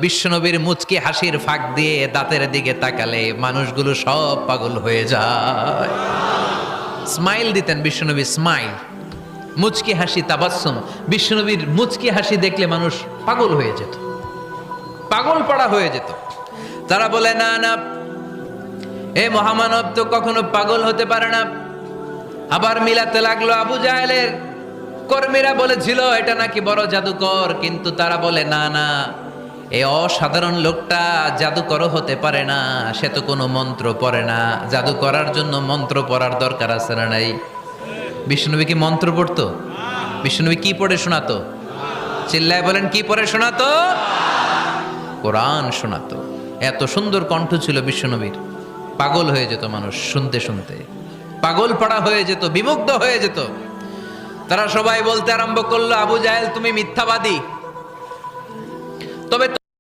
বিশ্বনবীর মুচকি হাসির ফাঁক দিয়ে দাঁতের দিকে তাকালে মানুষগুলো সব পাগল হয়ে যায়। স্মাইল দিতেন বিশ্বনবী, স্মাইল, মুচকি হাসি, তাবাসসুম। বিশ্বনবীর মুচকি হাসি দেখলে মানুষ পাগল হয়ে যেত, পাগল পাড়া হয়ে যেত। তারা বলে না না, এ মহামানব তো কখনো পাগল হতে পারে না। আবার মিলাতে লাগলো আবু জাহেলের কর্মীরা বলেছিল এটা নাকি বড় জাদুকর, কিন্তু তারা বলে না না, এই অসাধারণ লোকটা জাদুকরও হতে পারে না, সে তো কোনো মন্ত্র পড়ে না। জাদু করার জন্য মন্ত্র পড়ার দরকার আছে না নাই? বিষ্ণুনবী কি মন্ত্র পড়তো? বিষ্ণুনবী কি পড়ে শোনাতো? চিল্লায় বলেন, কি পড়ে শোনাতো? কোরআন শোনাতো। এত সুন্দর কণ্ঠ ছিল বিশ্বনবীর, পাগল হয়ে যেত মানুষ শুনতে শুনতে, পাগল পাড়া হয়ে যেত, বিমুগ্ধ হয়ে যেত। তারা সবাই বলতে আরম্ভ করলো, আবু জাহেল তুমি মিথ্যাবাদী। তবে